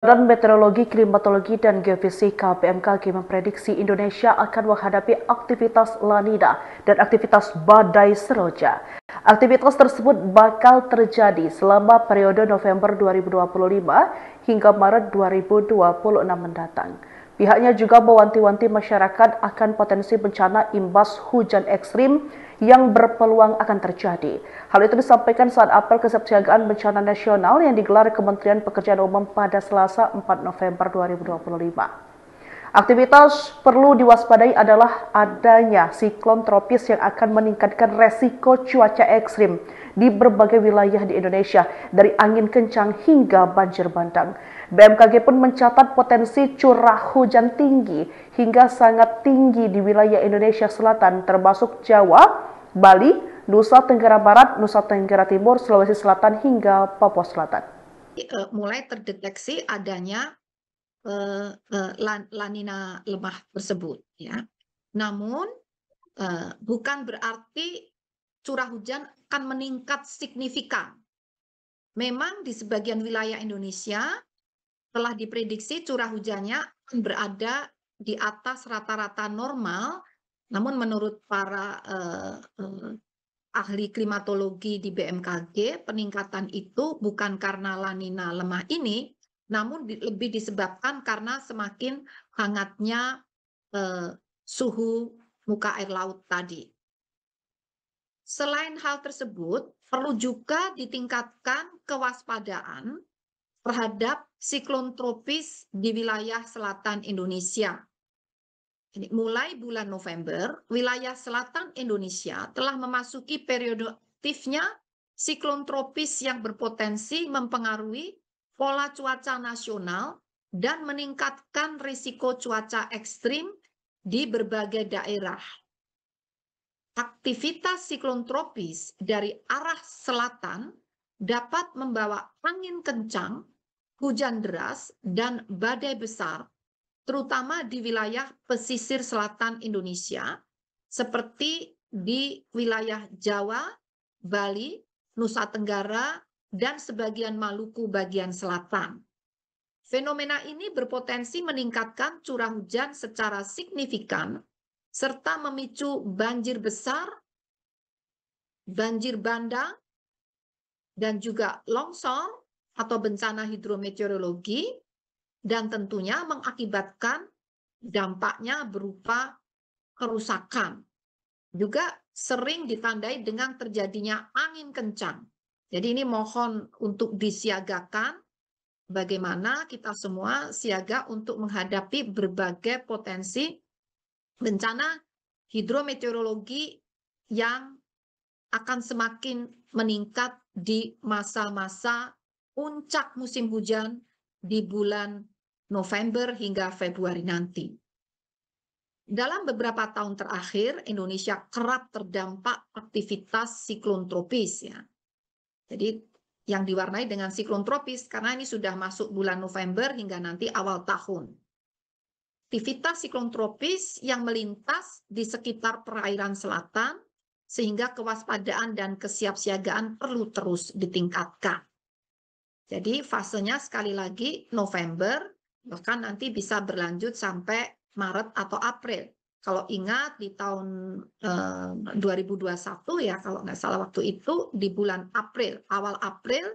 Badan Meteorologi, Klimatologi, dan Geofisika (BMKG) memprediksi Indonesia akan menghadapi aktivitas La Nina dan aktivitas badai seroja. Aktivitas tersebut bakal terjadi selama periode November 2025 hingga Maret 2026 mendatang. Pihaknya juga mewanti-wanti masyarakat akan potensi bencana imbas hujan ekstrim yang berpeluang akan terjadi. Hal itu disampaikan saat apel kesiapsiagaan bencana nasional yang digelar Kementerian Pekerjaan Umum pada Selasa 4 November 2025. Aktivitas perlu diwaspadai adalah adanya siklon tropis yang akan meningkatkan resiko cuaca ekstrim di berbagai wilayah di Indonesia, dari angin kencang hingga banjir bandang. BMKG pun mencatat potensi curah hujan tinggi hingga sangat tinggi di wilayah Indonesia Selatan, termasuk Jawa, Bali, Nusa Tenggara Barat, Nusa Tenggara Timur, Sulawesi Selatan, hingga Papua Selatan. Mulai terdeteksi adanya La Nina lemah tersebut, ya. Namun bukan berarti curah hujan akan meningkat signifikan. Memang di sebagian wilayah Indonesia telah diprediksi curah hujannya akan berada di atas rata-rata normal, namun menurut para ahli klimatologi di BMKG, peningkatan itu bukan karena La Nina lemah ini, namun lebih disebabkan karena semakin hangatnya suhu muka air laut tadi. Selain hal tersebut, perlu juga ditingkatkan kewaspadaan terhadap siklon tropis di wilayah selatan Indonesia. Jadi, mulai bulan November, wilayah selatan Indonesia telah memasuki periode aktifnya siklon tropis yang berpotensi mempengaruhi pola cuaca nasional dan meningkatkan risiko cuaca ekstrim di berbagai daerah. Aktivitas siklon tropis dari arah selatan dapat membawa angin kencang, hujan deras, dan badai besar, terutama di wilayah pesisir selatan Indonesia, seperti di wilayah Jawa, Bali, Nusa Tenggara, dan sebagian Maluku bagian selatan. Fenomena ini berpotensi meningkatkan curah hujan secara signifikan, serta memicu banjir besar, banjir bandang, dan juga longsor atau bencana hidrometeorologi, dan tentunya mengakibatkan dampaknya berupa kerusakan. Juga sering ditandai dengan terjadinya angin kencang. Jadi ini mohon untuk disiagakan, bagaimana kita semua siaga untuk menghadapi berbagai potensi bencana hidrometeorologi yang akan semakin meningkat di masa-masa puncak musim hujan di bulan November hingga Februari nanti. Dalam beberapa tahun terakhir, Indonesia kerap terdampak aktivitas siklon tropis, ya. Jadi yang diwarnai dengan siklon tropis karena ini sudah masuk bulan November hingga nanti awal tahun. Aktivitas siklon tropis yang melintas di sekitar perairan selatan, sehingga kewaspadaan dan kesiapsiagaan perlu terus ditingkatkan. Jadi fasenya sekali lagi November, bahkan nanti bisa berlanjut sampai Maret atau April. Kalau ingat di tahun 2021 ya, kalau nggak salah waktu itu di bulan April, awal April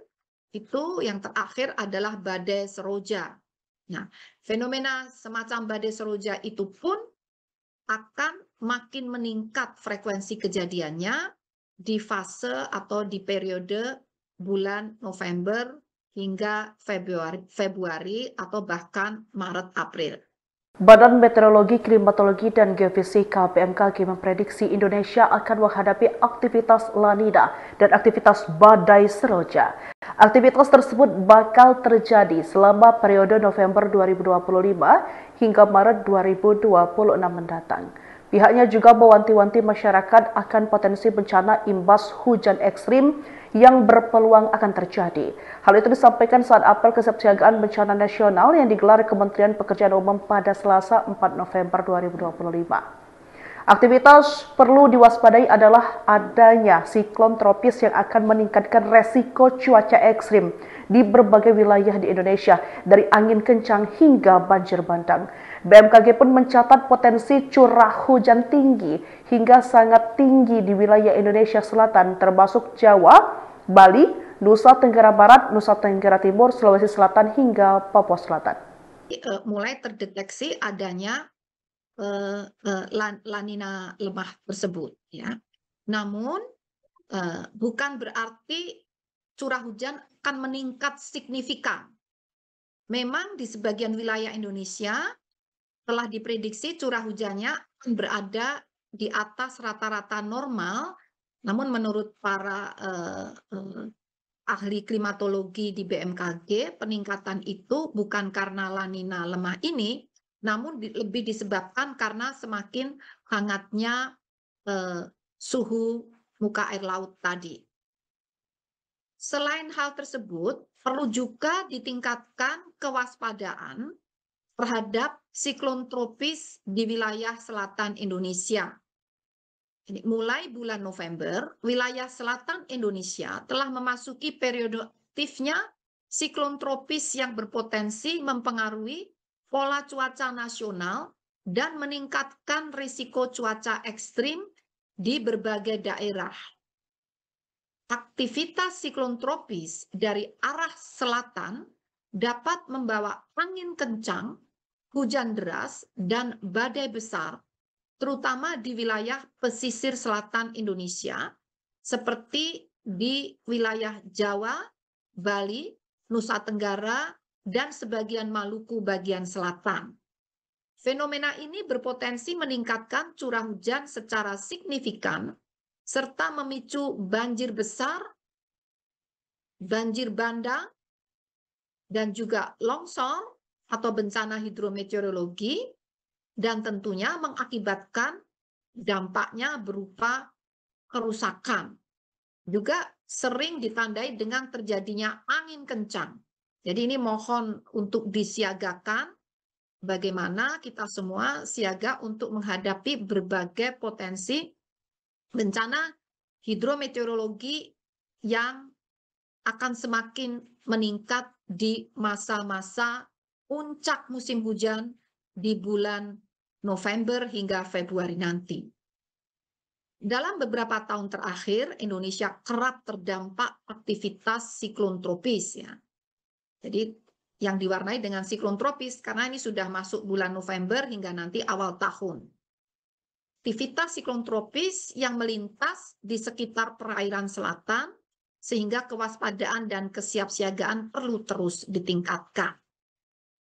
itu yang terakhir adalah badai seroja. Nah, fenomena semacam badai seroja itu pun akan makin meningkat frekuensi kejadiannya di fase atau di periode bulan November hingga Februari atau bahkan Maret April. Badan Meteorologi, Klimatologi, dan Geofisika (BMKG) memprediksi Indonesia akan menghadapi aktivitas La Nina dan aktivitas badai seroja. Aktivitas tersebut bakal terjadi selama periode November 2025 hingga Maret 2026 mendatang. Pihaknya juga mewanti-wanti masyarakat akan potensi bencana imbas hujan ekstrim yang berpeluang akan terjadi. Hal itu disampaikan saat apel kesiapsiagaan bencana nasional yang digelar Kementerian Pekerjaan Umum pada Selasa 4 November 2025. Aktivitas perlu diwaspadai adalah adanya siklon tropis yang akan meningkatkan resiko cuaca ekstrim di berbagai wilayah di Indonesia, dari angin kencang hingga banjir bandang. BMKG pun mencatat potensi curah hujan tinggi hingga sangat tinggi di wilayah Indonesia Selatan, termasuk Jawa, Bali, Nusa Tenggara Barat, Nusa Tenggara Timur, Sulawesi Selatan, hingga Papua Selatan. Mulai terdeteksi adanya La Nina lemah tersebut, ya. Namun bukan berarti curah hujan akan meningkat signifikan. Memang di sebagian wilayah Indonesia telah diprediksi curah hujannya akan berada di atas rata-rata normal, namun menurut para ahli klimatologi di BMKG, peningkatan itu bukan karena La Nina lemah ini, namun lebih disebabkan karena semakin hangatnya suhu muka air laut tadi. Selain hal tersebut, perlu juga ditingkatkan kewaspadaan terhadap siklon tropis di wilayah selatan Indonesia. Mulai bulan November, wilayah selatan Indonesia telah memasuki periode aktifnya siklon tropis yang berpotensi mempengaruhi pola cuaca nasional dan meningkatkan risiko cuaca ekstrim di berbagai daerah. Aktivitas siklon tropis dari arah selatan dapat membawa angin kencang, hujan deras, dan badai besar, terutama di wilayah pesisir selatan Indonesia, seperti di wilayah Jawa, Bali, Nusa Tenggara, dan sebagian Maluku bagian selatan. Fenomena ini berpotensi meningkatkan curah hujan secara signifikan, serta memicu banjir besar, banjir bandang, dan juga longsor atau bencana hidrometeorologi, dan tentunya mengakibatkan dampaknya berupa kerusakan. Juga sering ditandai dengan terjadinya angin kencang. Jadi ini mohon untuk disiagakan, bagaimana kita semua siaga untuk menghadapi berbagai potensi bencana hidrometeorologi yang akan semakin meningkat di masa-masa puncak musim hujan di bulan November hingga Februari nanti. Dalam beberapa tahun terakhir, Indonesia kerap terdampak aktivitas siklon tropis, ya. Jadi yang diwarnai dengan siklon tropis karena ini sudah masuk bulan November hingga nanti awal tahun. Aktivitas siklon tropis yang melintas di sekitar perairan selatan, sehingga kewaspadaan dan kesiapsiagaan perlu terus ditingkatkan.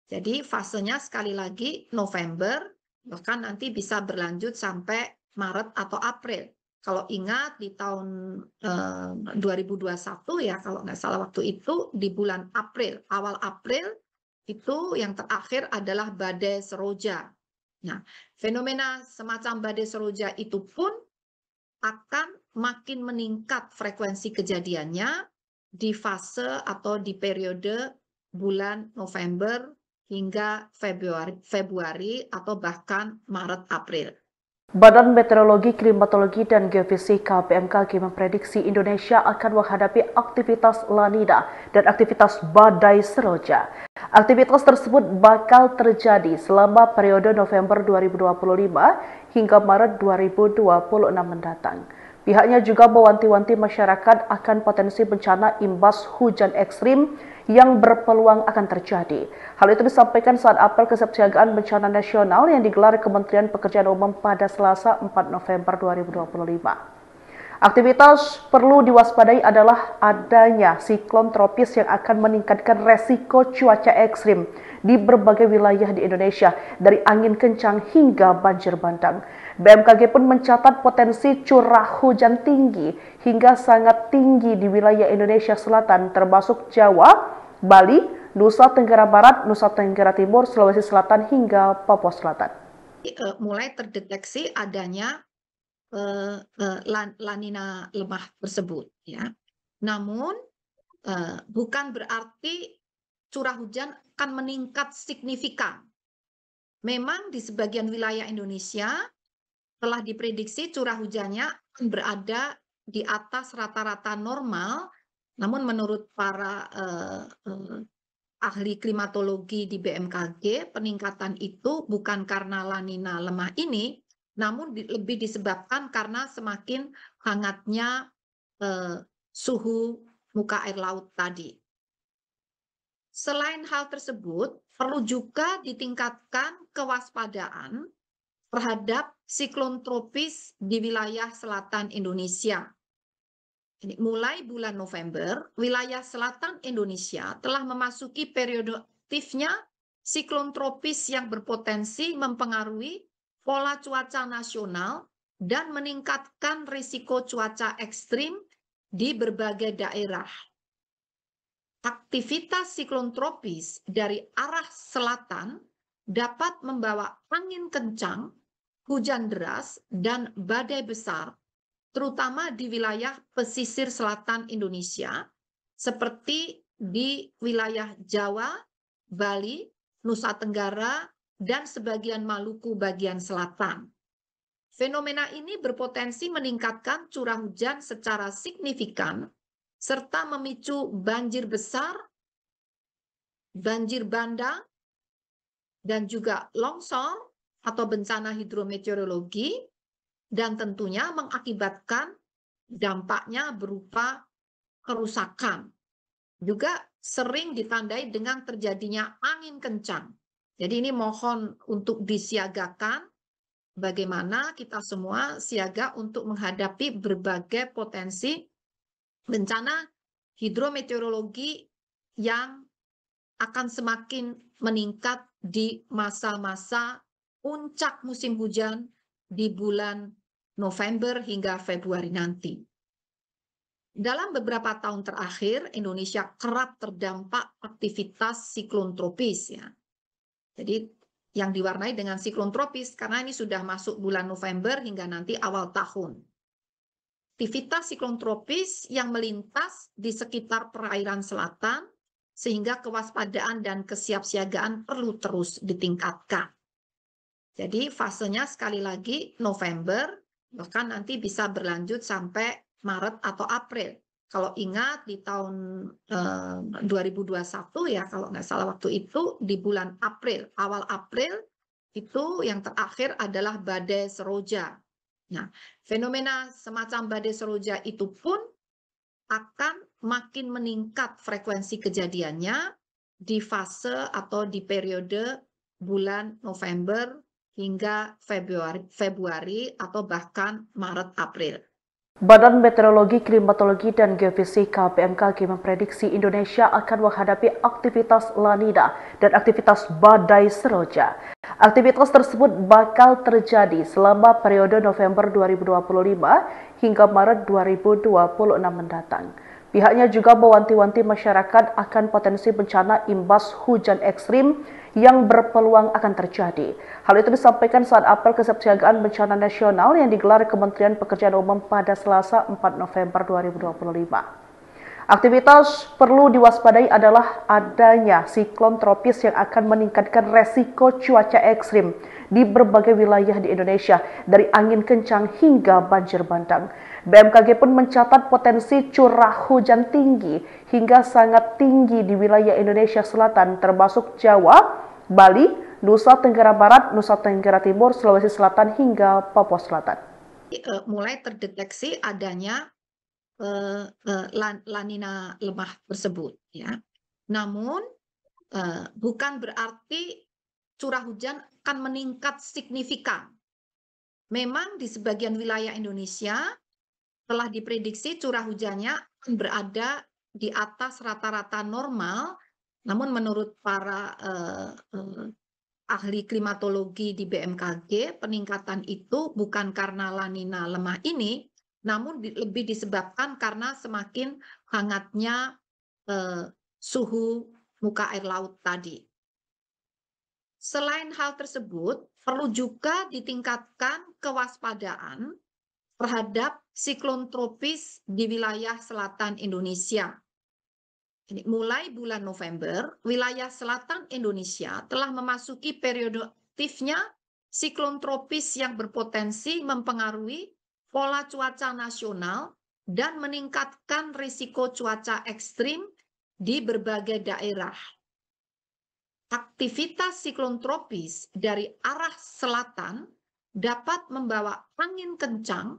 Jadi fasenya sekali lagi November, bahkan nanti bisa berlanjut sampai Maret atau April. Kalau ingat di tahun 2021 ya, kalau nggak salah waktu itu di bulan April, awal April itu yang terakhir adalah badai Seroja. Nah, fenomena semacam badai Seroja itu pun akan makin meningkat frekuensi kejadiannya di fase atau di periode bulan November hingga Februari atau bahkan Maret April. Badan Meteorologi, Klimatologi, dan Geofisika BMKG memprediksi Indonesia akan menghadapi aktivitas La Nina dan aktivitas badai Seroja. Aktivitas tersebut bakal terjadi selama periode November 2025 hingga Maret 2026 mendatang. Pihaknya juga mewanti-wanti masyarakat akan potensi bencana imbas hujan ekstrim yang berpeluang akan terjadi. Hal itu disampaikan saat apel kesiapsiagaan bencana nasional yang digelar Kementerian Pekerjaan Umum pada Selasa 4 November 2025. Aktivitas perlu diwaspadai adalah adanya siklon tropis yang akan meningkatkan resiko cuaca ekstrim di berbagai wilayah di Indonesia, dari angin kencang hingga banjir bandang. BMKG pun mencatat potensi curah hujan tinggi hingga sangat tinggi di wilayah Indonesia Selatan, termasuk Jawa, Bali, Nusa Tenggara Barat, Nusa Tenggara Timur, Sulawesi Selatan, hingga Papua Selatan. Mulai terdeteksi adanya La Nina lemah tersebut, ya. Namun bukan berarti curah hujan akan meningkat signifikan. Memang di sebagian wilayah Indonesia telah diprediksi curah hujannya akan berada di atas rata-rata normal, namun menurut para ahli klimatologi di BMKG, peningkatan itu bukan karena La Nina lemah ini, namun lebih disebabkan karena semakin hangatnya suhu muka air laut tadi. Selain hal tersebut, perlu juga ditingkatkan kewaspadaan terhadap siklon tropis di wilayah selatan Indonesia. Mulai bulan November, wilayah selatan Indonesia telah memasuki periode aktifnya siklon tropis yang berpotensi mempengaruhi pola cuaca nasional dan meningkatkan risiko cuaca ekstrim di berbagai daerah. Aktivitas siklon tropis dari arah selatan dapat membawa angin kencang, hujan deras, dan badai besar, terutama di wilayah pesisir selatan Indonesia, seperti di wilayah Jawa, Bali, Nusa Tenggara, dan sebagian Maluku bagian selatan. Fenomena ini berpotensi meningkatkan curah hujan secara signifikan, serta memicu banjir besar, banjir bandang, dan juga longsor atau bencana hidrometeorologi, dan tentunya mengakibatkan dampaknya berupa kerusakan. Juga sering ditandai dengan terjadinya angin kencang. Jadi ini mohon untuk disiagakan, bagaimana kita semua siaga untuk menghadapi berbagai potensi bencana hidrometeorologi yang akan semakin meningkat di masa-masa puncak musim hujan di bulan November hingga Februari nanti. Dalam beberapa tahun terakhir, Indonesia kerap terdampak aktivitas siklon tropis, ya. Jadi yang diwarnai dengan siklon tropis karena ini sudah masuk bulan November hingga nanti awal tahun. Aktivitas siklon tropis yang melintas di sekitar perairan selatan, sehingga kewaspadaan dan kesiapsiagaan perlu terus ditingkatkan. Jadi fasenya sekali lagi November, bahkan nanti bisa berlanjut sampai Maret atau April. Kalau ingat di tahun 2021 ya, kalau nggak salah waktu itu di bulan April, awal April itu yang terakhir adalah badai seroja. Nah, fenomena semacam badai seroja itu pun akan makin meningkat frekuensi kejadiannya di fase atau di periode bulan November hingga Februari atau bahkan Maret April. Badan Meteorologi, Klimatologi, dan Geofisika BMKG memprediksi Indonesia akan menghadapi aktivitas La Nina dan aktivitas badai seroja. Aktivitas tersebut bakal terjadi selama periode November 2025 hingga Maret 2026 mendatang. Pihaknya juga mewanti-wanti masyarakat akan potensi bencana imbas hujan ekstrim yang berpeluang akan terjadi. Hal itu disampaikan saat apel kesiapsiagaan bencana nasional yang digelar Kementerian Pekerjaan Umum pada Selasa 4 November 2025. Aktivitas perlu diwaspadai adalah adanya siklon tropis yang akan meningkatkan resiko cuaca ekstrim di berbagai wilayah di Indonesia, dari angin kencang hingga banjir bandang. BMKG pun mencatat potensi curah hujan tinggi hingga sangat tinggi di wilayah Indonesia Selatan, termasuk Jawa, Bali, Nusa Tenggara Barat, Nusa Tenggara Timur, Sulawesi Selatan, hingga Papua Selatan. Mulai terdeteksi adanya La Nina lemah tersebut, ya. Namun bukan berarti curah hujan akan meningkat signifikan. Memang di sebagian wilayah Indonesia telah diprediksi curah hujannya akan berada di atas rata-rata normal, namun menurut para ahli klimatologi di BMKG, peningkatan itu bukan karena La Nina lemah ini, namun lebih disebabkan karena semakin hangatnya suhu muka air laut tadi. Selain hal tersebut, perlu juga ditingkatkan kewaspadaan terhadap siklon tropis di wilayah selatan Indonesia. Mulai bulan November, wilayah selatan Indonesia telah memasuki periode aktifnya siklon tropis yang berpotensi mempengaruhi pola cuaca nasional dan meningkatkan risiko cuaca ekstrim di berbagai daerah. Aktivitas siklon tropis dari arah selatan dapat membawa angin kencang,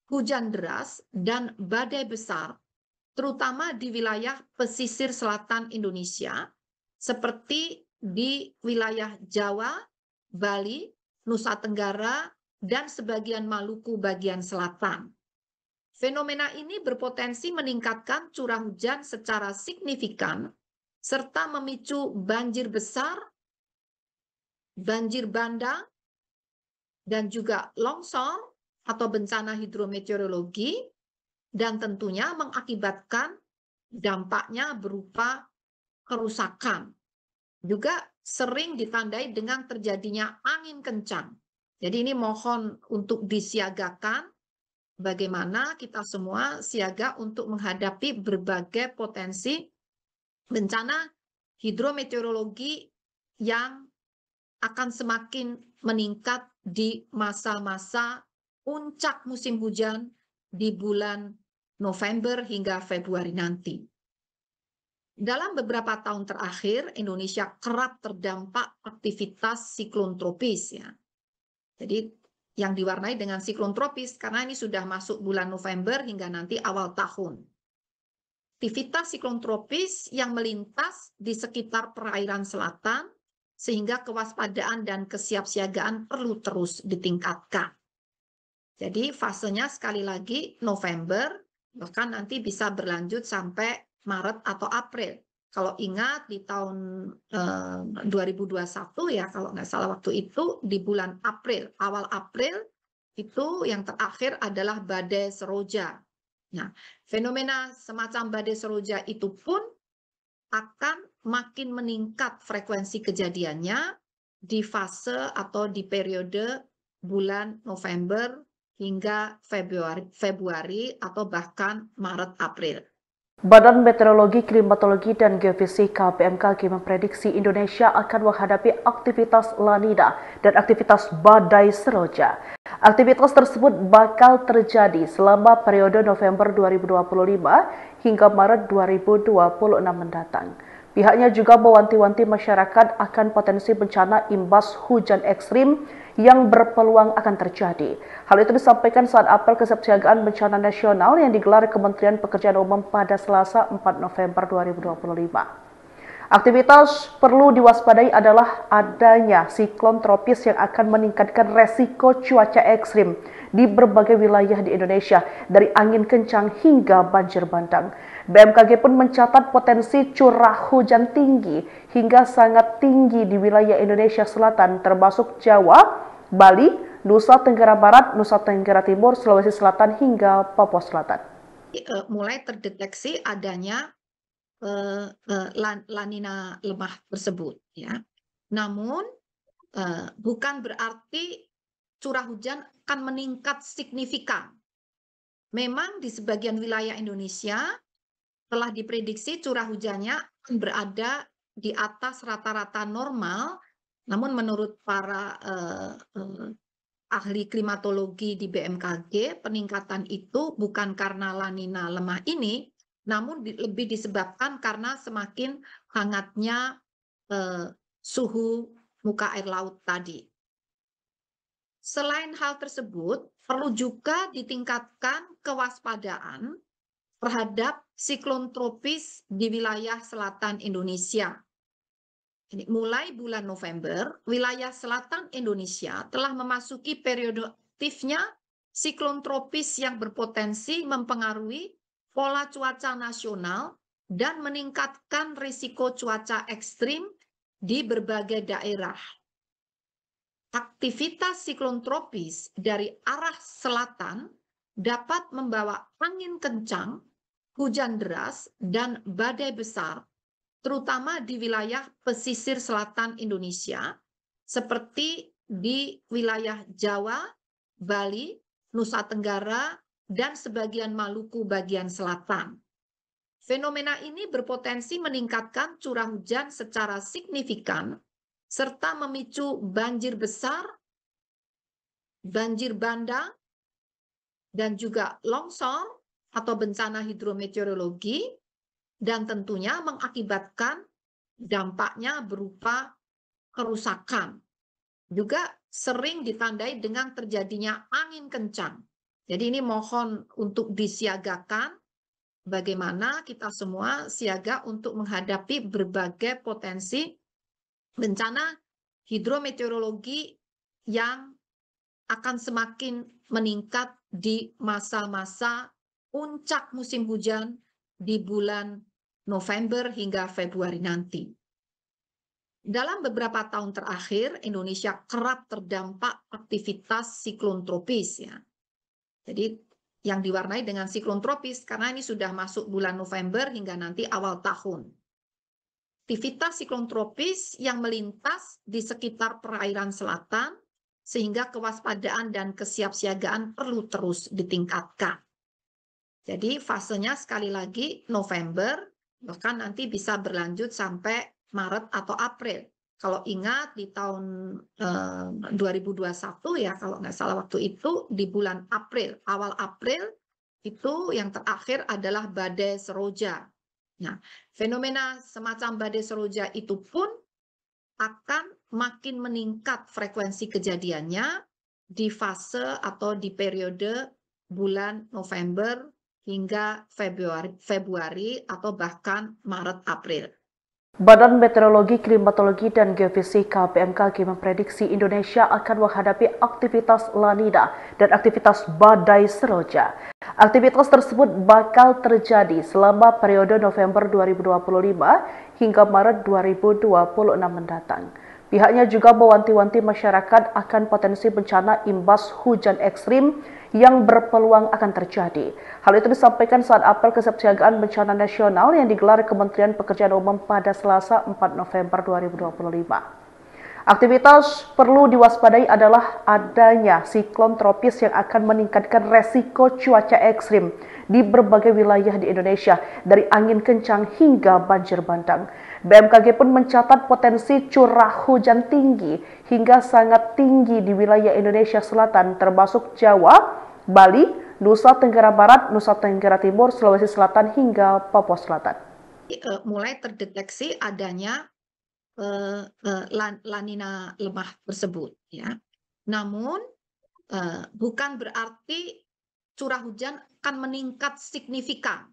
hujan deras, dan badai besar, terutama di wilayah pesisir selatan Indonesia, seperti di wilayah Jawa, Bali, Nusa Tenggara, dan sebagian Maluku bagian selatan. Fenomena ini berpotensi meningkatkan curah hujan secara signifikan, serta memicu banjir besar, banjir bandang, dan juga longsor atau bencana hidrometeorologi, dan tentunya mengakibatkan dampaknya berupa kerusakan. Juga sering ditandai dengan terjadinya angin kencang. Jadi ini mohon untuk disiagakan, bagaimana kita semua siaga untuk menghadapi berbagai potensi bencana hidrometeorologi yang akan semakin meningkat di masa-masa puncak musim hujan di bulan November hingga Februari nanti. Dalam beberapa tahun terakhir, Indonesia kerap terdampak aktivitas siklon tropis, ya. Jadi yang diwarnai dengan siklon tropis karena ini sudah masuk bulan November hingga nanti awal tahun. Aktivitas siklon tropis yang melintas di sekitar perairan selatan, sehingga kewaspadaan dan kesiapsiagaan perlu terus ditingkatkan. Jadi fasenya sekali lagi November, bahkan nanti bisa berlanjut sampai Maret atau April. Kalau ingat di tahun 2021 ya, kalau nggak salah waktu itu di bulan April, awal April itu yang terakhir adalah badai seroja. Nah, fenomena semacam badai seroja itu pun akan makin meningkat frekuensi kejadiannya di fase atau di periode bulan November hingga Februari atau bahkan Maret April. Badan Meteorologi, Klimatologi, dan Geofisika BMKG memprediksi Indonesia akan menghadapi aktivitas La Nina dan aktivitas badai seroja. Aktivitas tersebut bakal terjadi selama periode November 2025 hingga Maret 2026 mendatang. Pihaknya juga mewanti-wanti masyarakat akan potensi bencana imbas hujan ekstrim yang berpeluang akan terjadi. Hal itu disampaikan saat apel kesiapsiagaan bencana nasional yang digelar Kementerian Pekerjaan Umum pada Selasa 4 November 2025. Aktivitas perlu diwaspadai adalah adanya siklon tropis yang akan meningkatkan resiko cuaca ekstrim di berbagai wilayah di Indonesia, dari angin kencang hingga banjir bandang. BMKG pun mencatat potensi curah hujan tinggi hingga sangat tinggi di wilayah Indonesia Selatan, termasuk Jawa, Bali, Nusa Tenggara Barat, Nusa Tenggara Timur, Sulawesi Selatan, hingga Papua Selatan. Mulai terdeteksi adanya La Nina lemah tersebut, ya. Namun bukan berarti curah hujan akan meningkat signifikan. Memang di sebagian wilayah Indonesia telah diprediksi curah hujannya akan berada di atas rata-rata normal, namun menurut para ahli klimatologi di BMKG, peningkatan itu bukan karena La Nina lemah ini, namun lebih disebabkan karena semakin hangatnya suhu muka air laut tadi. Selain hal tersebut, perlu juga ditingkatkan kewaspadaan terhadap siklon tropis di wilayah selatan Indonesia. Jadi, mulai bulan November, wilayah selatan Indonesia telah memasuki periode aktifnya siklon tropis yang berpotensi mempengaruhi pola cuaca nasional dan meningkatkan risiko cuaca ekstrim di berbagai daerah. Aktivitas siklon tropis dari arah selatan dapat membawa angin kencang, hujan deras, dan badai besar, terutama di wilayah pesisir selatan Indonesia, seperti di wilayah Jawa, Bali, Nusa Tenggara, dan sebagian Maluku bagian selatan. Fenomena ini berpotensi meningkatkan curah hujan secara signifikan, serta memicu banjir besar, banjir bandang, dan juga longsor atau bencana hidrometeorologi, dan tentunya mengakibatkan dampaknya berupa kerusakan. Juga sering ditandai dengan terjadinya angin kencang. Jadi ini mohon untuk disiagakan, bagaimana kita semua siaga untuk menghadapi berbagai potensi bencana hidrometeorologi yang akan semakin meningkat di masa-masa puncak musim hujan di bulan November hingga Februari nanti. Dalam beberapa tahun terakhir, Indonesia kerap terdampak aktivitas siklon tropis, ya. Jadi yang diwarnai dengan siklon tropis karena ini sudah masuk bulan November hingga nanti awal tahun. Aktivitas siklon tropis yang melintas di sekitar perairan selatan sehingga kewaspadaan dan kesiapsiagaan perlu terus ditingkatkan. Jadi fasenya sekali lagi November, bahkan nanti bisa berlanjut sampai Maret atau April. Kalau ingat di tahun 2021 ya, kalau nggak salah waktu itu di bulan April, awal April itu yang terakhir adalah badai seroja. Nah, fenomena semacam badai seroja itu pun akan makin meningkat frekuensi kejadiannya di fase atau di periode bulan November hingga Februari atau bahkan Maret April. Badan Meteorologi, Klimatologi, dan Geofisika (BMKG) memprediksi Indonesia akan menghadapi aktivitas La Nina dan aktivitas badai seroja. Aktivitas tersebut bakal terjadi selama periode November 2025 hingga Maret 2026 mendatang. Pihaknya juga mewanti-wanti masyarakat akan potensi bencana imbas hujan ekstrim yang berpeluang akan terjadi. Hal itu disampaikan saat apel kesiapsiagaan bencana nasional yang digelar Kementerian Pekerjaan Umum pada Selasa 4 November 2025. Aktivitas perlu diwaspadai adalah adanya siklon tropis yang akan meningkatkan resiko cuaca ekstrim di berbagai wilayah di Indonesia, dari angin kencang hingga banjir bandang. BMKG pun mencatat potensi curah hujan tinggi hingga sangat tinggi di wilayah Indonesia Selatan, termasuk Jawa, Bali, Nusa Tenggara Barat, Nusa Tenggara Timur, Sulawesi Selatan, hingga Papua Selatan. Mulai terdeteksi adanya La Nina lemah tersebut, ya. Namun bukan berarti curah hujan akan meningkat signifikan.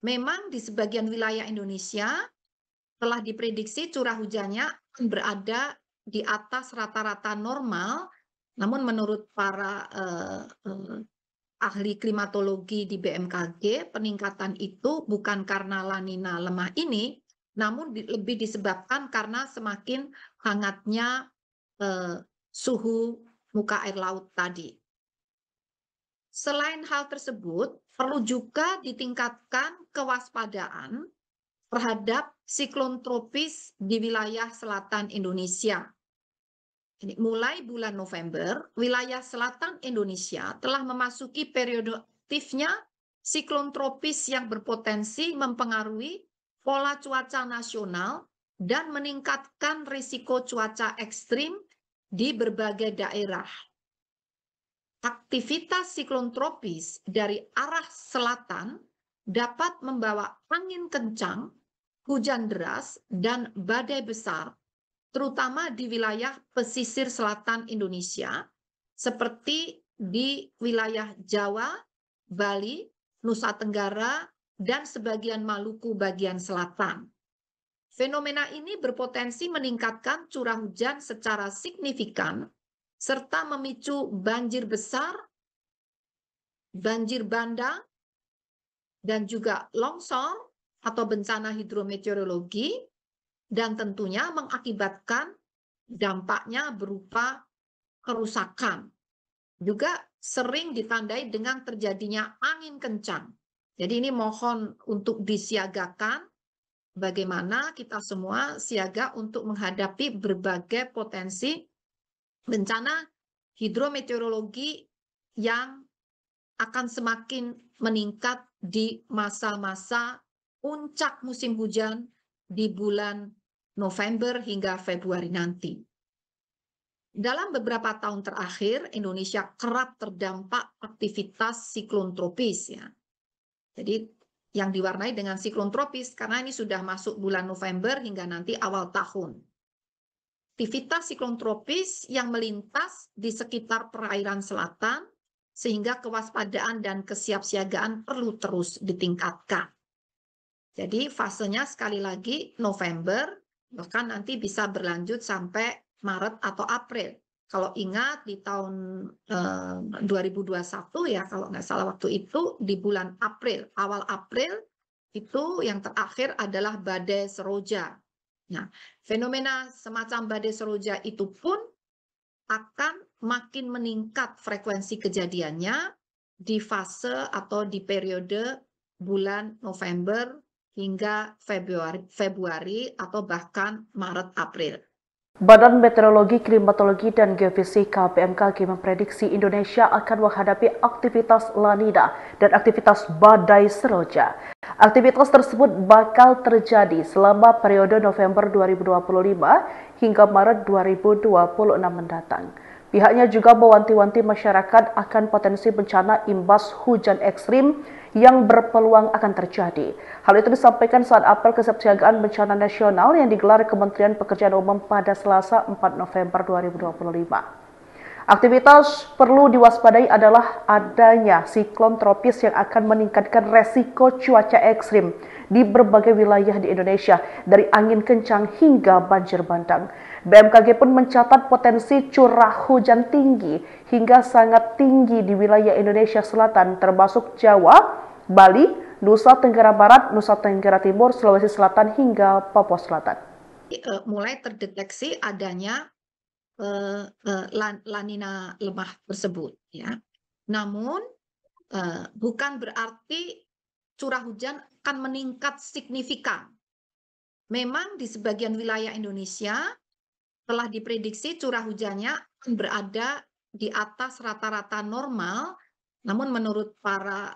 Memang di sebagian wilayah Indonesia telah diprediksi curah hujannya akan berada di atas rata-rata normal, namun menurut para ahli klimatologi di BMKG, peningkatan itu bukan karena La Nina lemah ini, namun lebih disebabkan karena semakin hangatnya suhu muka air laut tadi. Selain hal tersebut, perlu juga ditingkatkan kewaspadaan terhadap siklon tropis di wilayah selatan Indonesia. Mulai bulan November, wilayah selatan Indonesia telah memasuki periode aktifnya siklon tropis yang berpotensi mempengaruhi pola cuaca nasional dan meningkatkan risiko cuaca ekstrim di berbagai daerah. Aktivitas siklon tropis dari arah selatan dapat membawa angin kencang, hujan deras, dan badai besar, terutama di wilayah pesisir selatan Indonesia, seperti di wilayah Jawa, Bali, Nusa Tenggara, dan sebagian Maluku bagian selatan. Fenomena ini berpotensi meningkatkan curah hujan secara signifikan, serta memicu banjir besar, banjir bandang, dan juga longsor atau bencana hidrometeorologi, dan tentunya mengakibatkan dampaknya berupa kerusakan. Juga sering ditandai dengan terjadinya angin kencang. Jadi ini mohon untuk disiagakan, bagaimana kita semua siaga untuk menghadapi berbagai potensi bencana hidrometeorologi yang akan semakin meningkat di masa-masa puncak musim hujan di bulan November hingga Februari nanti. Dalam beberapa tahun terakhir, Indonesia kerap terdampak aktivitas siklon tropis ya. Jadi yang diwarnai dengan siklon tropis karena ini sudah masuk bulan November hingga nanti awal tahun. Aktivitas siklon tropis yang melintas di sekitar perairan selatan sehingga kewaspadaan dan kesiapsiagaan perlu terus ditingkatkan. Jadi fasenya sekali lagi November, bahkan nanti bisa berlanjut sampai Maret atau April. Kalau ingat di tahun 2021 ya, kalau nggak salah waktu itu di bulan April, awal April itu yang terakhir adalah badai seroja. Nah, fenomena semacam badai seroja itu pun akan makin meningkat frekuensi kejadiannya di fase atau di periode bulan November hingga Februari atau bahkan Maret April. Badan Meteorologi, Klimatologi, dan Geofisika BMKG memprediksi Indonesia akan menghadapi aktivitas La Nina dan aktivitas badai seroja. Aktivitas tersebut bakal terjadi selama periode November 2025 hingga Maret 2026 mendatang. Pihaknya juga mewanti-wanti masyarakat akan potensi bencana imbas hujan ekstrim yang berpeluang akan terjadi. Hal itu disampaikan saat apel kesiapsiagaan bencana nasional yang digelar Kementerian Pekerjaan Umum pada Selasa 4 November 2025. Aktivitas perlu diwaspadai adalah adanya siklon tropis yang akan meningkatkan resiko cuaca ekstrim di berbagai wilayah di Indonesia, dari angin kencang hingga banjir bandang. BMKG pun mencatat potensi curah hujan tinggi hingga sangat tinggi di wilayah Indonesia Selatan, termasuk Jawa, Bali, Nusa Tenggara Barat, Nusa Tenggara Timur, Sulawesi Selatan, hingga Papua Selatan. Mulai terdeteksi adanya La Nina lemah tersebut ya. Namun bukan berarti curah hujan akan meningkat signifikan. Memang di sebagian wilayah Indonesia telah diprediksi curah hujannya akan berada di atas rata-rata normal, namun menurut para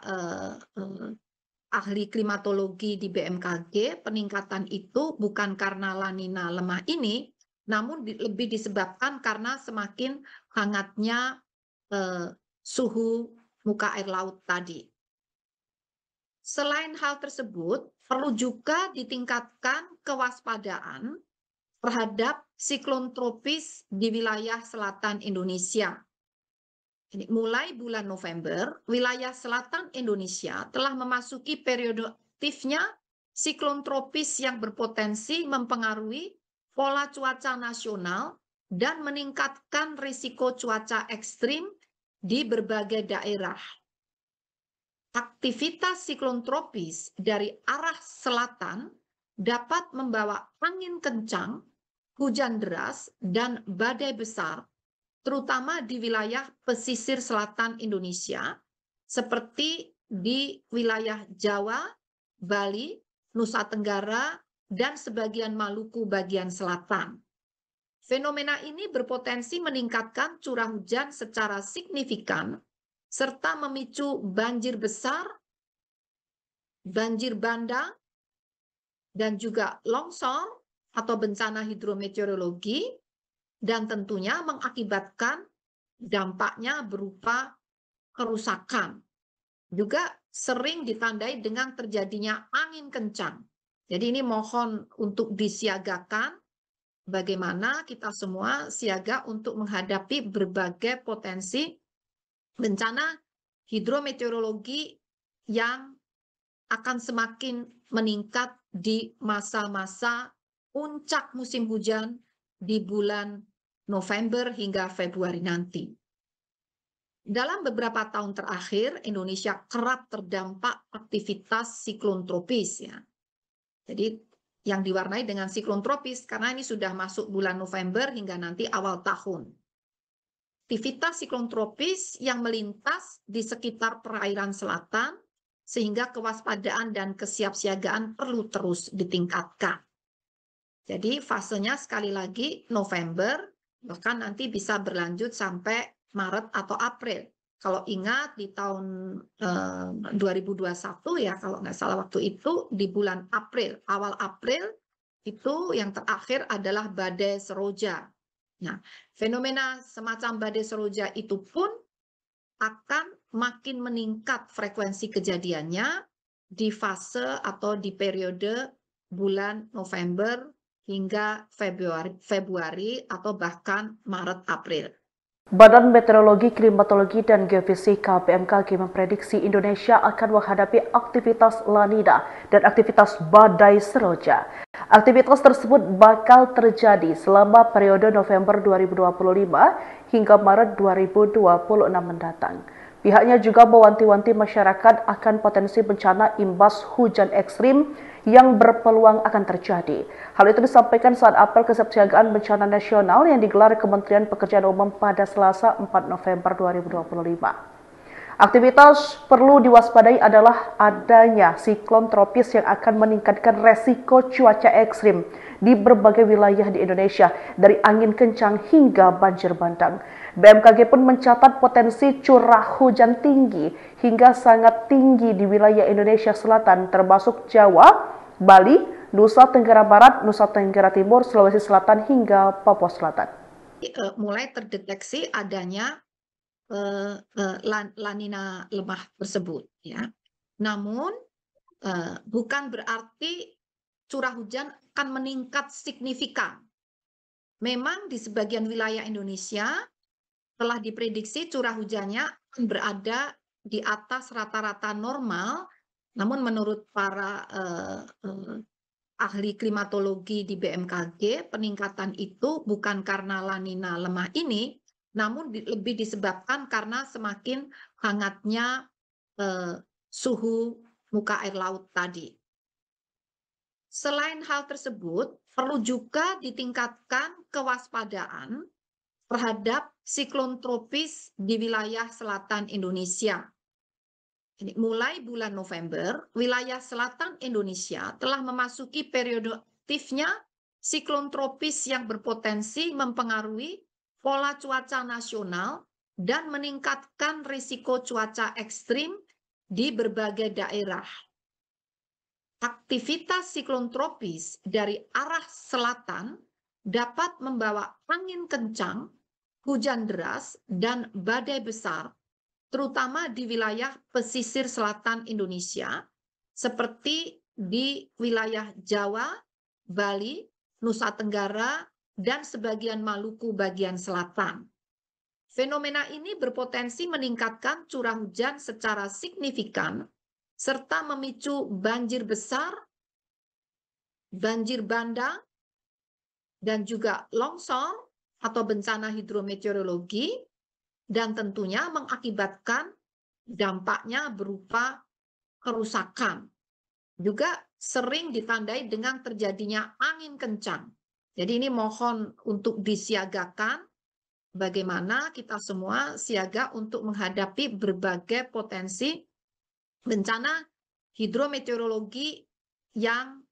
ahli klimatologi di BMKG, peningkatan itu bukan karena La Nina lemah ini, namun lebih disebabkan karena semakin hangatnya suhu muka air laut tadi. Selain hal tersebut, perlu juga ditingkatkan kewaspadaan terhadap siklon tropis di wilayah selatan Indonesia. Mulai bulan November, wilayah selatan Indonesia telah memasuki periode aktifnya siklon tropis yang berpotensi mempengaruhi pola cuaca nasional dan meningkatkan risiko cuaca ekstrim di berbagai daerah. Aktivitas siklon tropis dari arah selatan dapat membawa angin kencang, hujan deras, dan badai besar, terutama di wilayah pesisir selatan Indonesia, seperti di wilayah Jawa, Bali, Nusa Tenggara, dan sebagian Maluku bagian selatan. Fenomena ini berpotensi meningkatkan curah hujan secara signifikan, serta memicu banjir besar, banjir bandang, dan juga longsor atau bencana hidrometeorologi, dan tentunya mengakibatkan dampaknya berupa kerusakan. Juga sering ditandai dengan terjadinya angin kencang. Jadi ini mohon untuk disiagakan, bagaimana kita semua siaga untuk menghadapi berbagai potensi bencana hidrometeorologi yang akan semakin meningkat di masa-masa puncak musim hujan di bulan November hingga Februari nanti. Dalam beberapa tahun terakhir, Indonesia kerap terdampak aktivitas siklon tropis ya. Jadi yang diwarnai dengan siklon tropis karena ini sudah masuk bulan November hingga nanti awal tahun. Aktivitas siklon tropis yang melintas di sekitar perairan selatan sehingga kewaspadaan dan kesiapsiagaan perlu terus ditingkatkan. Jadi fasenya sekali lagi November, bahkan nanti bisa berlanjut sampai Maret atau April. Kalau ingat di tahun 2021 ya, kalau nggak salah waktu itu di bulan April, awal April itu yang terakhir adalah badai seroja. Nah, fenomena semacam badai seroja itu pun akan makin meningkat frekuensi kejadiannya di fase atau di periode bulan November hingga Februari atau bahkan Maret April. Badan Meteorologi, Klimatologi, dan Geofisika BMKG memprediksi Indonesia akan menghadapi aktivitas La Nina dan aktivitas badai seroja. Aktivitas tersebut bakal terjadi selama periode November 2025 hingga Maret 2026 mendatang. Pihaknya juga mewanti-wanti masyarakat akan potensi bencana imbas hujan ekstrim yang berpeluang akan terjadi. Hal itu disampaikan saat apel kesiapsiagaan bencana nasional yang digelar Kementerian Pekerjaan Umum pada Selasa 4 November 2025. Aktivitas perlu diwaspadai adalah adanya siklon tropis yang akan meningkatkan resiko cuaca ekstrim di berbagai wilayah di Indonesia, dari angin kencang hingga banjir bandang. BMKG pun mencatat potensi curah hujan tinggi hingga sangat tinggi di wilayah Indonesia Selatan, termasuk Jawa, Bali, Nusa Tenggara Barat, Nusa Tenggara Timur, Sulawesi Selatan, hingga Papua Selatan. Mulai terdeteksi adanya La Nina lemah tersebut, ya. Namun bukan berarti curah hujan akan meningkat signifikan. Memang di sebagian wilayah Indonesia telah diprediksi curah hujannya akan berada di atas rata-rata normal, namun menurut para ahli klimatologi di BMKG, peningkatan itu bukan karena La Nina lemah ini, namun lebih disebabkan karena semakin hangatnya suhu muka air laut tadi. Selain hal tersebut, perlu juga ditingkatkan kewaspadaan terhadap siklon tropis di wilayah selatan Indonesia. Jadi, mulai bulan November, wilayah selatan Indonesia telah memasuki periode aktifnya siklon tropis yang berpotensi mempengaruhi pola cuaca nasional dan meningkatkan risiko cuaca ekstrim di berbagai daerah. Aktivitas siklon tropis dari arah selatan dapat membawa angin kencang, hujan deras, dan badai besar, terutama di wilayah pesisir selatan Indonesia, seperti di wilayah Jawa, Bali, Nusa Tenggara, dan sebagian Maluku bagian selatan. Fenomena ini berpotensi meningkatkan curah hujan secara signifikan, serta memicu banjir besar, banjir bandang, dan juga longsor atau bencana hidrometeorologi, dan tentunya mengakibatkan dampaknya berupa kerusakan. Juga sering ditandai dengan terjadinya angin kencang. Jadi ini mohon untuk disiagakan, bagaimana kita semua siaga untuk menghadapi berbagai potensi bencana hidrometeorologi yang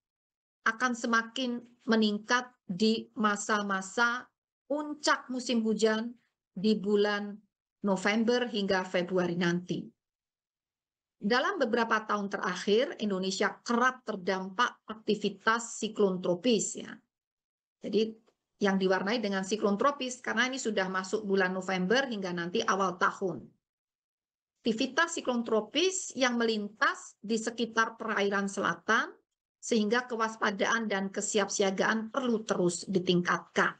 akan semakin meningkat di masa-masa puncak musim hujan di bulan November hingga Februari nanti. Dalam beberapa tahun terakhir, Indonesia kerap terdampak aktivitas siklon tropis, ya. Jadi yang diwarnai dengan siklon tropis karena ini sudah masuk bulan November hingga nanti awal tahun. Aktivitas siklon tropis yang melintas di sekitar perairan selatan, sehingga kewaspadaan dan kesiapsiagaan perlu terus ditingkatkan.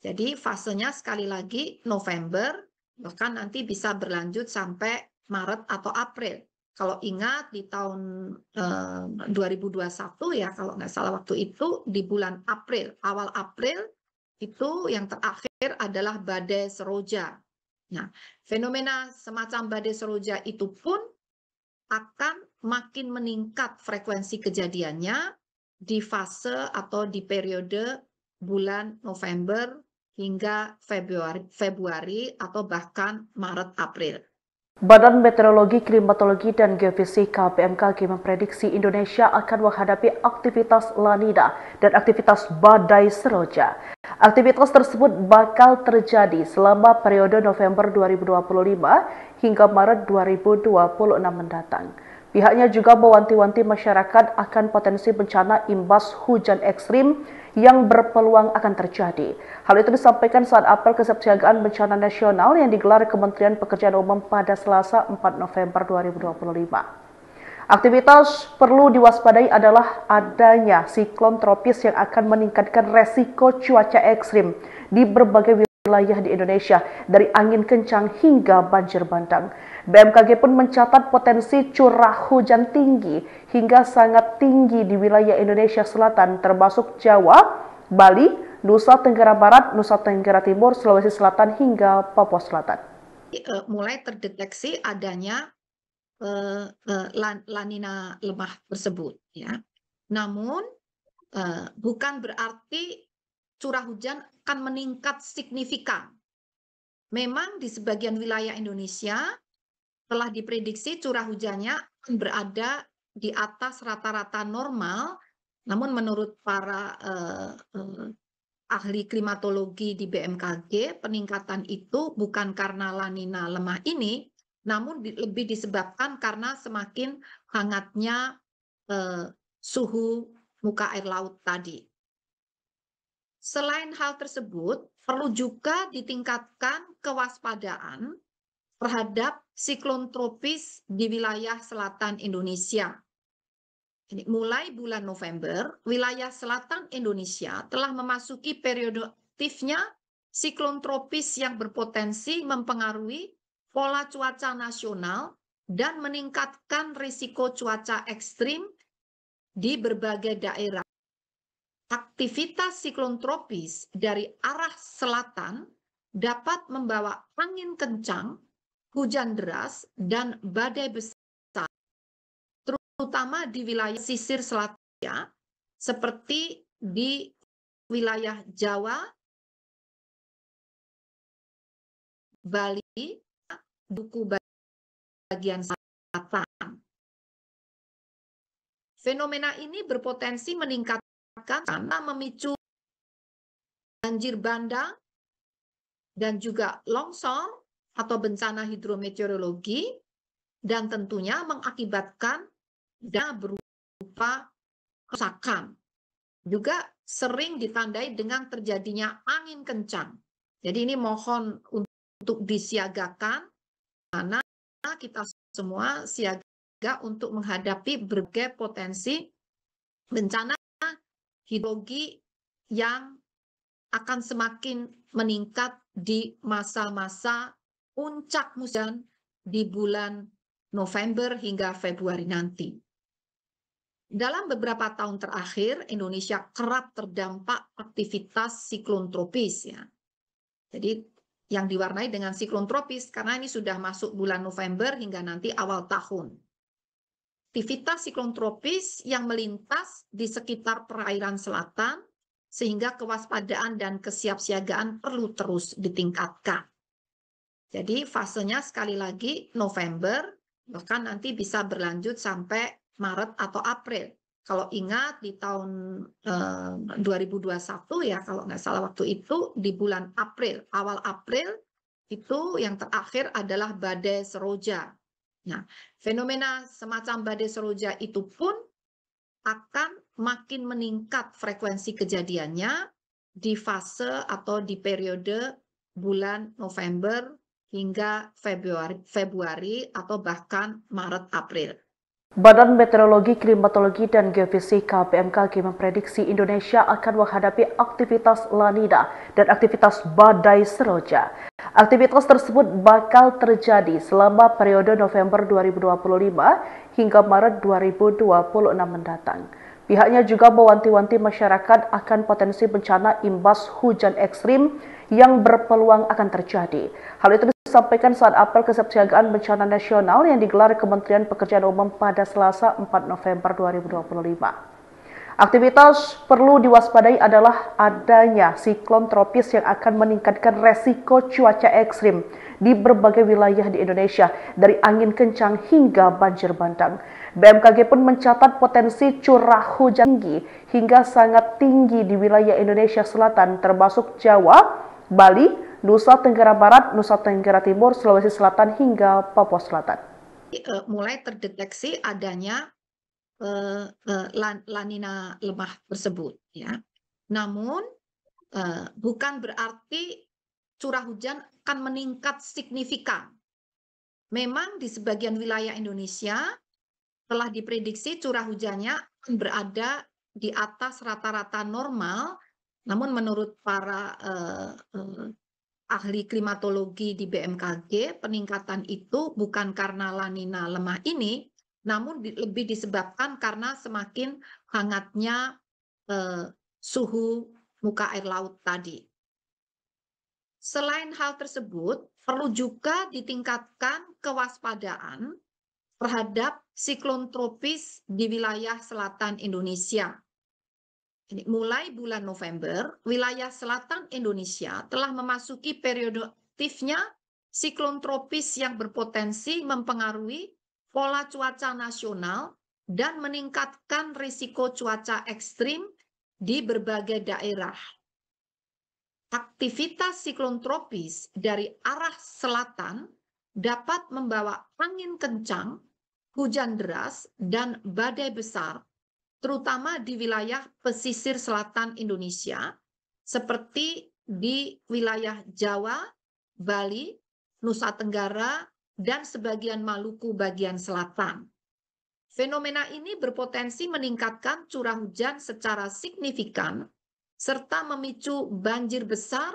Jadi fasenya sekali lagi November, bahkan nanti bisa berlanjut sampai Maret atau April. Kalau ingat di tahun 2021 ya, kalau nggak salah waktu itu di bulan April, awal April itu yang terakhir adalah badai seroja. Nah, fenomena semacam badai seroja itu pun akan makin meningkat frekuensi kejadiannya di fase atau di periode bulan November hingga Februari atau bahkan Maret April. Badan Meteorologi, Klimatologi, dan Geofisika BMKG memprediksi Indonesia akan menghadapi aktivitas La Nina dan aktivitas badai seroja. Aktivitas tersebut bakal terjadi selama periode November 2025 hingga Maret 2026 mendatang. Pihaknya juga mewanti-wanti masyarakat akan potensi bencana imbas hujan ekstrim yang berpeluang akan terjadi. Hal itu disampaikan saat apel kesiapsiagaan bencana nasional yang digelar Kementerian Pekerjaan Umum pada Selasa 4 November 2025. Aktivitas perlu diwaspadai adalah adanya siklon tropis yang akan meningkatkan resiko cuaca ekstrim di berbagai wilayah di Indonesia, dari angin kencang hingga banjir bandang. BMKG pun mencatat potensi curah hujan tinggi hingga sangat tinggi di wilayah Indonesia Selatan, termasuk Jawa, Bali, Nusa Tenggara Barat, Nusa Tenggara Timur, Sulawesi Selatan, hingga Papua Selatan. Mulai terdeteksi adanya La Nina lemah tersebut, ya. Namun bukan berarti curah hujan akan meningkat signifikan. Memang di sebagian wilayah Indonesia telah diprediksi curah hujannya akan berada di atas rata-rata normal, namun menurut para ahli klimatologi di BMKG, peningkatan itu bukan karena La Nina lemah ini, namun lebih disebabkan karena semakin hangatnya suhu muka air laut tadi. Selain hal tersebut, perlu juga ditingkatkan kewaspadaan terhadap siklon tropis di wilayah selatan Indonesia. Mulai bulan November, wilayah selatan Indonesia telah memasuki periode aktifnya siklon tropis yang berpotensi mempengaruhi pola cuaca nasional dan meningkatkan risiko cuaca ekstrim di berbagai daerah. Aktivitas siklon tropis dari arah selatan dapat membawa angin kencang, hujan deras, dan badai besar, terutama di wilayah sisir selatan, seperti di wilayah Jawa, Bali, Duku bagian selatan. Fenomena ini berpotensi meningkatkan karena memicu banjir bandang dan juga longsor atau bencana hidrometeorologi, dan tentunya mengakibatkan dan berupa kerusakan. Juga sering ditandai dengan terjadinya angin kencang. Jadi ini mohon untuk disiagakan, karena kita semua siaga untuk menghadapi berbagai potensi bencana hidrologi yang akan semakin meningkat di masa-masa puncak musim di bulan November hingga Februari nanti. Dalam beberapa tahun terakhir, Indonesia kerap terdampak aktivitas siklon tropis, ya. Jadi yang diwarnai dengan siklon tropis karena ini sudah masuk bulan November hingga nanti awal tahun. Aktivitas siklon tropis yang melintas di sekitar perairan selatan, sehingga kewaspadaan dan kesiapsiagaan perlu terus ditingkatkan. Jadi fasenya sekali lagi November, bahkan nanti bisa berlanjut sampai Maret atau April. Kalau ingat di tahun 2021 ya, kalau nggak salah waktu itu di bulan April, awal April itu yang terakhir adalah badai Seroja. Nah, fenomena semacam badai Seroja itu pun akan makin meningkat frekuensi kejadiannya di fase atau di periode bulan November hingga Februari atau bahkan Maret April. Badan Meteorologi, Klimatologi, dan Geofisika BMKG memprediksi Indonesia akan menghadapi aktivitas La Nina dan aktivitas badai Seroja. Aktivitas tersebut bakal terjadi selama periode November 2025 hingga Maret 2026 mendatang. Pihaknya juga mewanti-wanti masyarakat akan potensi bencana imbas hujan ekstrim yang berpeluang akan terjadi. Hal itu disampaikan saat apel kesiapsiagaan bencana nasional yang digelar Kementerian Pekerjaan Umum pada Selasa 4 November 2025. Aktivitas perlu diwaspadai adalah adanya siklon tropis yang akan meningkatkan resiko cuaca ekstrim di berbagai wilayah di Indonesia, dari angin kencang hingga banjir bandang. BMKG pun mencatat potensi curah hujan tinggi hingga sangat tinggi di wilayah Indonesia Selatan, termasuk Jawa, Bali, Nusa Tenggara Barat, Nusa Tenggara Timur, Sulawesi Selatan, hingga Papua Selatan. Mulai terdeteksi adanya La Nina lemah tersebut, ya. Namun bukan berarti curah hujan akan meningkat signifikan. Memang di sebagian wilayah Indonesia telah diprediksi curah hujannya akan berada di atas rata-rata normal, namun menurut para ahli klimatologi di BMKG, peningkatan itu bukan karena La Nina lemah ini, namun lebih disebabkan karena semakin hangatnya suhu muka air laut tadi. Selain hal tersebut, perlu juga ditingkatkan kewaspadaan terhadap siklon tropis di wilayah selatan Indonesia. Mulai bulan November, wilayah selatan Indonesia telah memasuki periode aktifnya siklon tropis yang berpotensi mempengaruhi pola cuaca nasional dan meningkatkan risiko cuaca ekstrim di berbagai daerah. Aktivitas siklon tropis dari arah selatan dapat membawa angin kencang, hujan deras, dan badai besar, terutama di wilayah pesisir selatan Indonesia, seperti di wilayah Jawa, Bali, Nusa Tenggara, dan sebagian Maluku bagian selatan. Fenomena ini berpotensi meningkatkan curah hujan secara signifikan, serta memicu banjir besar,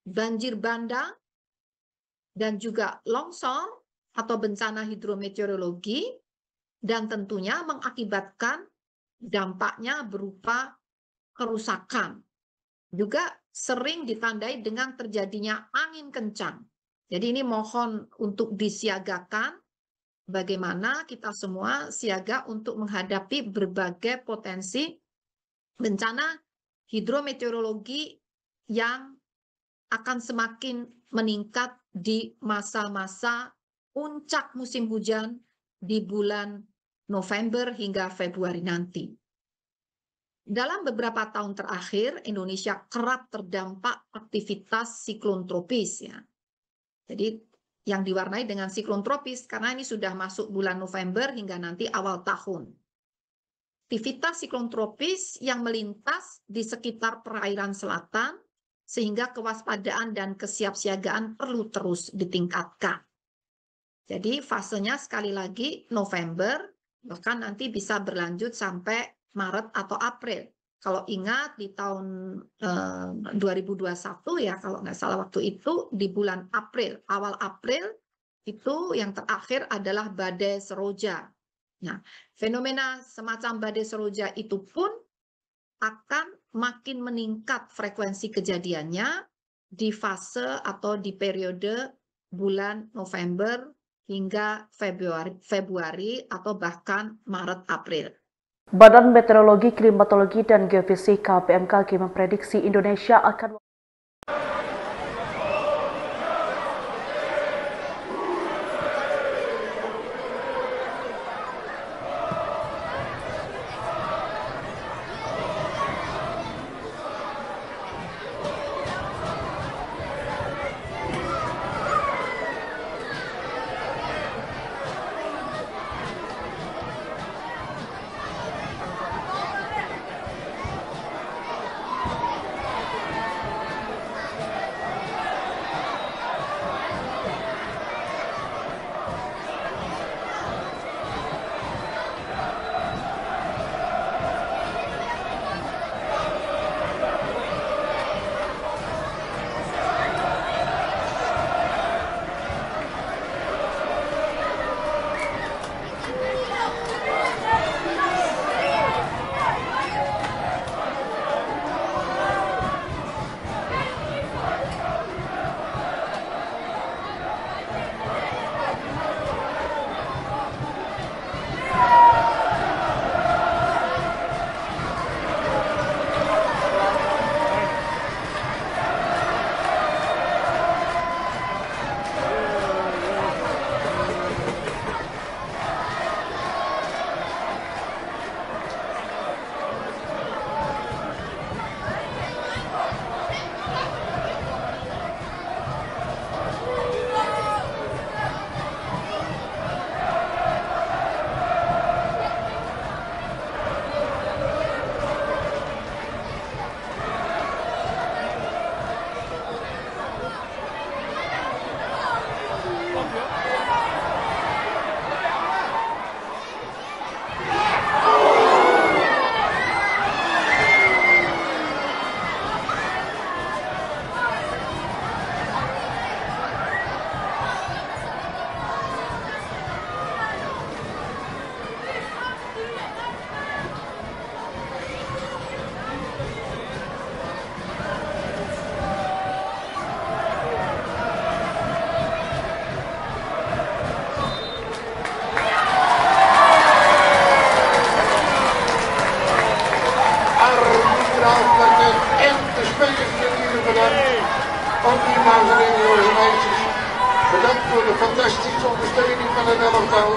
banjir bandang, dan juga longsor atau bencana hidrometeorologi, dan tentunya mengakibatkan dampaknya berupa kerusakan. Juga sering ditandai dengan terjadinya angin kencang. Jadi ini mohon untuk disiagakan, bagaimana kita semua siaga untuk menghadapi berbagai potensi bencana hidrometeorologi yang akan semakin meningkat di masa-masa puncak musim hujan di bulan November hingga Februari nanti. Dalam beberapa tahun terakhir, Indonesia kerap terdampak aktivitas siklon tropis, ya. Jadi yang diwarnai dengan siklon tropis karena ini sudah masuk bulan November hingga nanti awal tahun. Aktivitas siklon tropis yang melintas di sekitar perairan selatan, sehingga kewaspadaan dan kesiapsiagaan perlu terus ditingkatkan. Jadi fasenya sekali lagi November, bahkan nanti bisa berlanjut sampai Maret atau April. Kalau ingat di tahun 2021 ya, kalau nggak salah waktu itu di bulan April, awal April itu yang terakhir adalah badai seroja. Nah, fenomena semacam badai seroja itu pun akan makin meningkat frekuensi kejadiannya di fase atau di periode bulan November hingga Februari atau bahkan Maret April. Badan Meteorologi, Klimatologi, dan Geofisika BMKG memprediksi Indonesia akan bedankt. Ook u, dames en heren, jongens en meisjes. Bedankt voor de fantastische ondersteuning van het elftal.